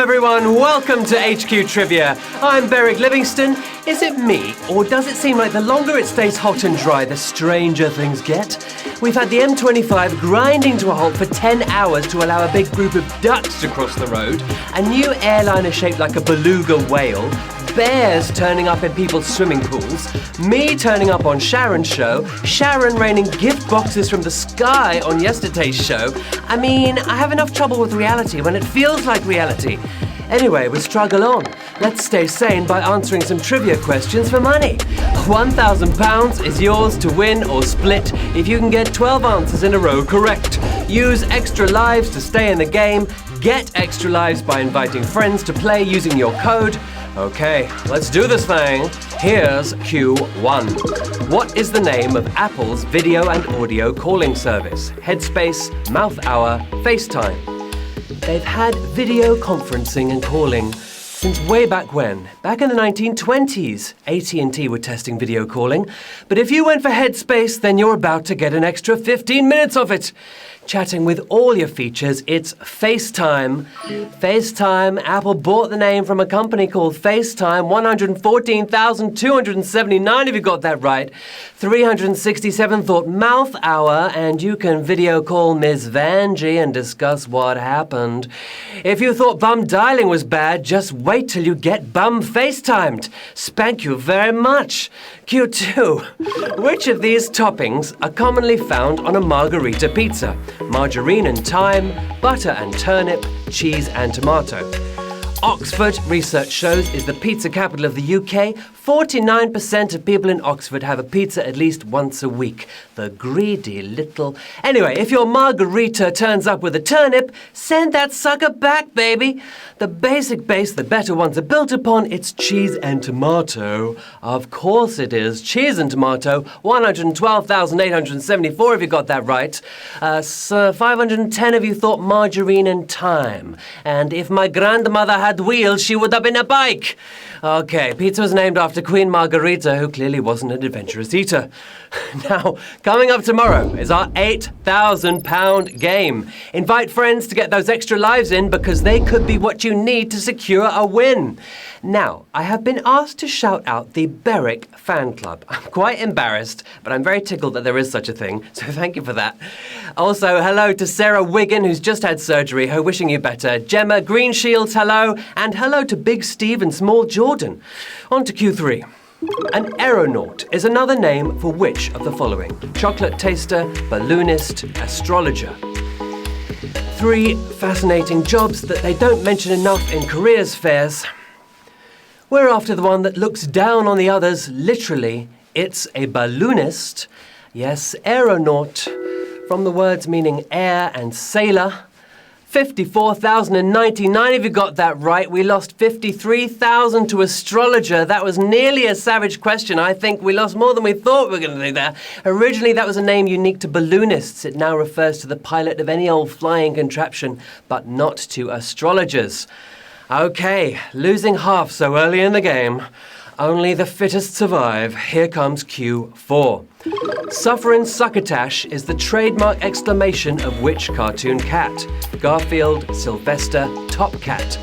everyone, welcome to HQ Trivia. I'm Beric Livingston. Is it me, or does it seem like the longer it stays hot and dry, the stranger things get? We've had the M25 grinding to a halt for 10 hours to allow a big group of ducks to cross the road, a new airliner shaped like a beluga whale, bears turning up in people's swimming pools, me turning up on Sharon's show, Sharon raining gift boxes from the sky on yesterday's show. I mean, I have enough trouble with reality when it feels like reality. Anyway, we struggle on. Let's stay sane by answering some trivia questions for money. £1,000 is yours to win or split if you can get 12 answers in a row correct. Use extra lives to stay in the game. Get extra lives by inviting friends to play using your code. Okay, let's do this thing. Here's Q1. What is the name of Apple's video and audio calling service? Headspace, Mouth Hour, FaceTime. They've had video conferencing and calling since way back when. Back in the 1920s, AT&T were testing video calling. But if you went for Headspace, then you're about to get an extra 15 minutes of it. Chatting with all your features, it's FaceTime. FaceTime, Apple bought the name from a company called FaceTime. 114,279 if you got that right. 367 thought Mouth Hour, and you can video call Ms. Vanjie and discuss what happened. If you thought bum dialing was bad, just wait till you get bum FaceTimed. Spank you very much. Q2. Which of these toppings are commonly found on a margarita pizza? Margarine and thyme, butter and turnip, cheese and tomato. Oxford research shows is the pizza capital of the UK. 49% of people in Oxford have a pizza at least once a week. The greedy little... Anyway, if your margarita turns up with a turnip, send that sucker back, baby. The basic base the better ones are built upon, it's cheese and tomato. Of course it is. Cheese and tomato, 112,874 if you got that right. 510 of you thought margarine and thyme. And if my grandmother had wheels, she would have been a bike. Okay, pizza was named after Queen Margherita, who clearly wasn't an adventurous eater. Now, coming up tomorrow is our £8,000 game. Invite friends to get those extra lives in because they could be what you need to secure a win. Now, I have been asked to shout out the Beric fan club. I'm quite embarrassed, but I'm very tickled that there is such a thing, so thank you for that. Also, hello to Sarah Wiggin, who's just had surgery, her wishing you better. Gemma Greenshields, hello, and hello to Big Steve and Small Jordan. On to Q3. An aeronaut is another name for which of the following? Chocolate taster, balloonist, astrologer. 3 fascinating jobs that they don't mention enough in careers fairs. We're after the one that looks down on the others, literally. It's a balloonist. Yes, aeronaut, from the words meaning air and sailor. 54,099 if you got that right. We lost 53,000 to astrologer. That was nearly a savage question. I think we lost more than we thought we were going to do there. Originally, that was a name unique to balloonists. It now refers to the pilot of any old flying contraption, but not to astrologers. Okay, losing half so early in the game. Only the fittest survive. Here comes Q4. Sufferin' Succotash is the trademark exclamation of which cartoon cat? Garfield, Sylvester, Top Cat.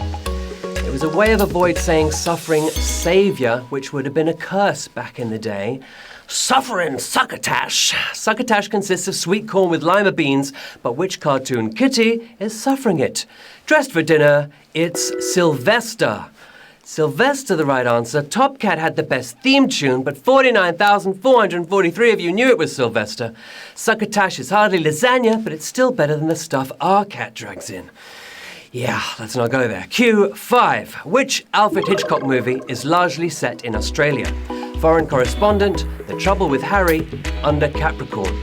It was a way of avoid saying suffering saviour, which would have been a curse back in the day. Sufferin' Succotash. Succotash consists of sweet corn with lima beans, but which cartoon kitty is suffering it? Dressed for dinner, it's Sylvester. Sylvester, the right answer. Top Cat had the best theme tune, but 49,443 of you knew it was Sylvester. Succotash is hardly lasagna, but it's still better than the stuff our cat drags in. Yeah, let's not go there. Q5. Which Alfred Hitchcock movie is largely set in Australia? Foreign Correspondent, The Trouble with Harry, Under Capricorn.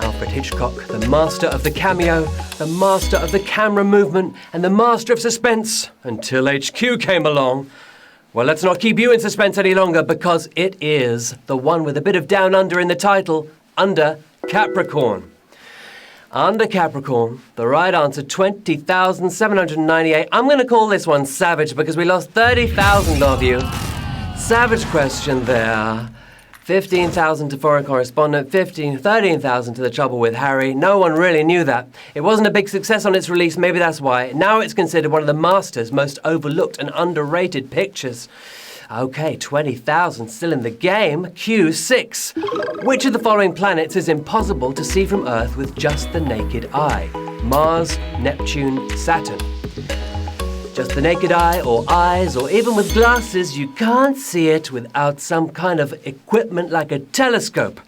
Alfred Hitchcock, the master of the cameo, the master of the camera movement, and the master of suspense, until HQ came along. Well, let's not keep you in suspense any longer, because it is the one with a bit of down under in the title, Under Capricorn. Under Capricorn, the right answer, 20,798. I'm going to call this one savage because we lost 30,000 of you. Savage question there. 15,000 to Foreign Correspondent, 13,000 to The Trouble with Harry. No one really knew that. It wasn't a big success on its release, maybe that's why. Now it's considered one of the Masters' most overlooked and underrated pictures. Okay, 20,000 still in the game. Q6. Which of the following planets is impossible to see from Earth with just the naked eye? Mars, Neptune, Saturn. Just the naked eye, or eyes, or even with glasses, you can't see it without some kind of equipment like a telescope.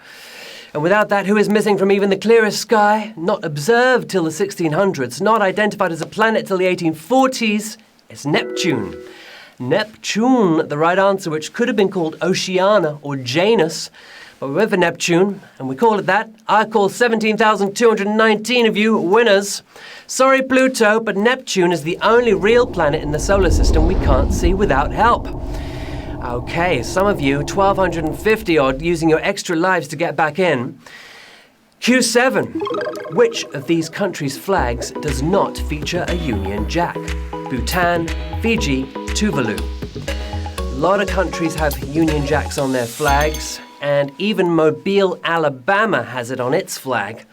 And without that, who is missing from even the clearest sky? Not observed till the 1600s, not identified as a planet till the 1840s, it's Neptune. Neptune, the right answer, which could have been called Oceania or Janus, but we went for Neptune, and we call it that. I call 17,219 of you winners. Sorry, Pluto, but Neptune is the only real planet in the solar system we can't see without help. Okay, some of you, 1,250 odd, using your extra lives to get back in. Q7. Which of these countries' flags does not feature a Union Jack? Bhutan, Fiji, Tuvalu. A lot of countries have Union Jacks on their flags, and even Mobile, Alabama has it on its flag.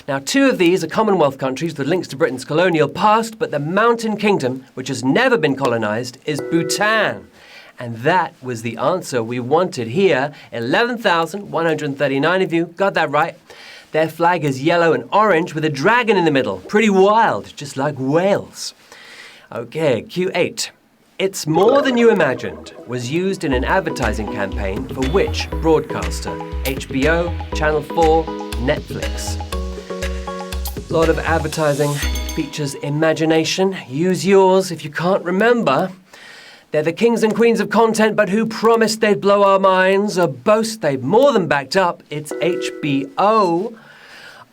Now, 2 of these are Commonwealth countries with links to Britain's colonial past, but the Mountain Kingdom, which has never been colonized, is Bhutan. And that was the answer we wanted here. 11,139 of you got that right. Their flag is yellow and orange with a dragon in the middle. Pretty wild, just like Wales. Okay, Q8. It's More Than You Imagined was used in an advertising campaign for which broadcaster? HBO, Channel 4, Netflix. A lot of advertising features imagination. Use yours if you can't remember. They're the kings and queens of content, but who promised they'd blow our minds? A boast they've more than backed up. It's HBO.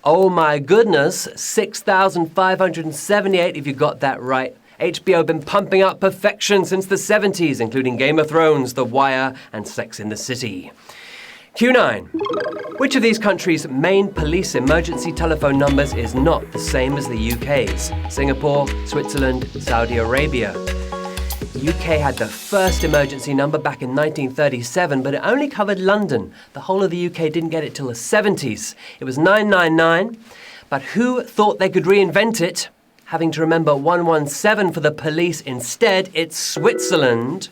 Oh my goodness, 6,578 if you got that right. HBO have been pumping up perfection since the 70s, including Game of Thrones, The Wire, and Sex in the City. Q9. Which of these countries' main police emergency telephone numbers is not the same as the UK's? Singapore, Switzerland, Saudi Arabia. The UK had the first emergency number back in 1937, but it only covered London. The whole of the UK didn't get it till the 70s. It was 999, but who thought they could reinvent it? Having to remember 117 for the police instead, it's Switzerland.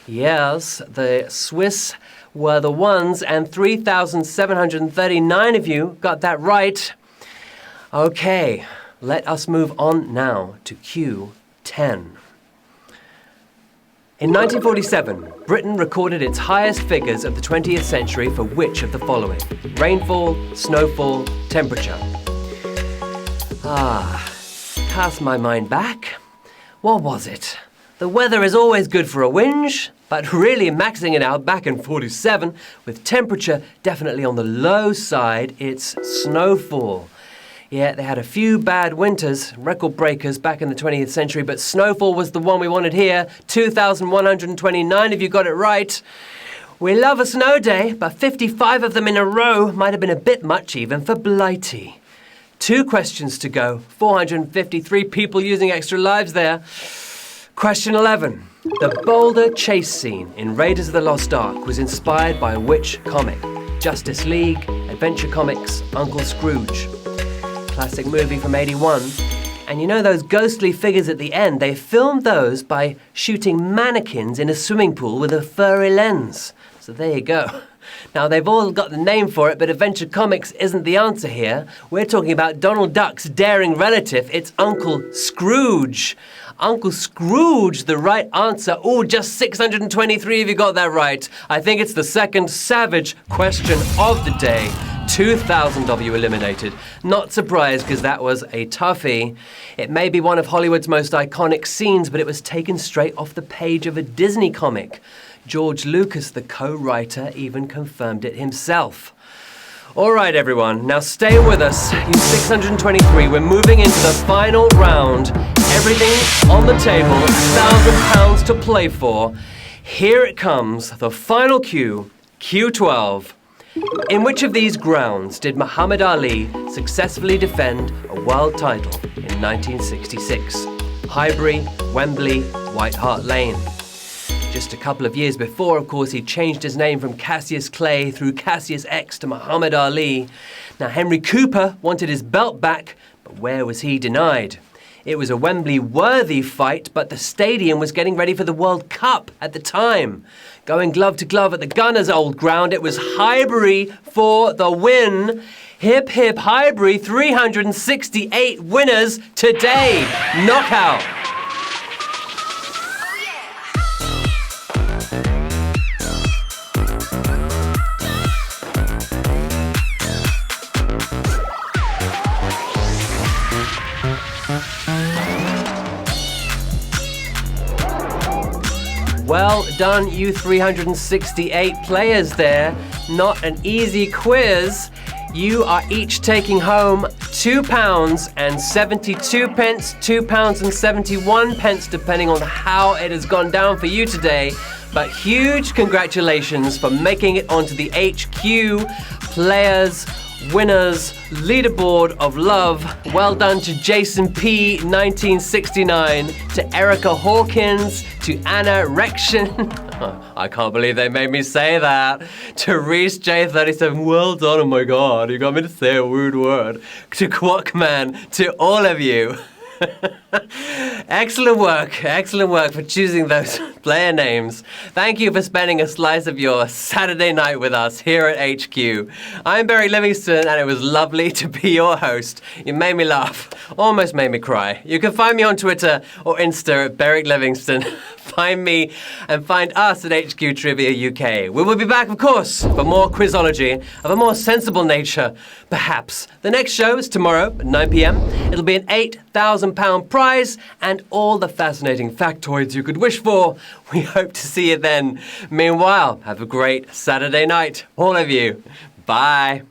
Yes, the Swiss were the ones, and 3,739 of you got that right. Okay, let us move on now to Q10. In 1947, Britain recorded its highest figures of the 20th century for which of the following? Rainfall, snowfall, temperature. Cast my mind back. What was it? The weather is always good for a whinge, but really maxing it out back in 47, with temperature definitely on the low side, it's snowfall. Yeah, they had a few bad winters, record breakers back in the 20th century, but snowfall was the one we wanted here. 2,129 if you got it right. We love a snow day, but 55 of them in a row might have been a bit much even for Blighty. 2 questions to go. 453 people using extra lives there. Question 11. The boulder chase scene in Raiders of the Lost Ark was inspired by which comic? Justice League, Adventure Comics, Uncle Scrooge. Classic movie from '81. And you know those ghostly figures at the end? They filmed those by shooting mannequins in a swimming pool with a furry lens. So there you go. Now, they've all got the name for it, but Adventure Comics isn't the answer here. We're talking about Donald Duck's daring relative. It's Uncle Scrooge. Uncle Scrooge, the right answer. Oh, just 623 if you got that right. I think it's the second savage question of the day. 2,000 of you eliminated. Not surprised, because that was a toughie. It may be one of Hollywood's most iconic scenes, but it was taken straight off the page of a Disney comic. George Lucas, the co-writer, even confirmed it himself. All right, everyone, now stay with us. You 623, we're moving into the final round. Everything on the table, £1,000 to play for. Here it comes, the final cue, Q12. In which of these grounds did Muhammad Ali successfully defend a world title in 1966? Highbury, Wembley, White Hart Lane. Just a couple of years before, of course, he changed his name from Cassius Clay through Cassius X to Muhammad Ali. Now, Henry Cooper wanted his belt back, but where was he denied? It was a Wembley-worthy fight, but the stadium was getting ready for the World Cup at the time. Going glove to glove at the Gunners' old ground, it was Highbury for the win. Hip, hip, Highbury, 368 winners today. Knockout. Well done, you 368 players there. Not an easy quiz. You are each taking home £2.72, £2.71, depending on how it has gone down for you today. But huge congratulations for making it onto the HQ Players Winners Leaderboard of Love. Well done to Jason P. 1969, to Erica Hawkins, to Anna Rection. I can't believe they made me say that. To Reese J37, well done, oh my god, you got me to say a rude word. To Quackman, to all of you. Excellent work for choosing those player names. Thank you for spending a slice of your Saturday night with us here at HQ. I'm Barry Livingston, and it was lovely to be your host. You made me laugh, almost made me cry. You can find me on Twitter or Insta at Beric Livingston. Find me and find us at HQ Trivia UK. We will be back, of course, for more quizology of a more sensible nature, perhaps. The next show is tomorrow at 9 p.m. It'll be an £8,000 prize and all the fascinating factoids you could wish for. We hope to see you then. Meanwhile, have a great Saturday night, all of you. Bye.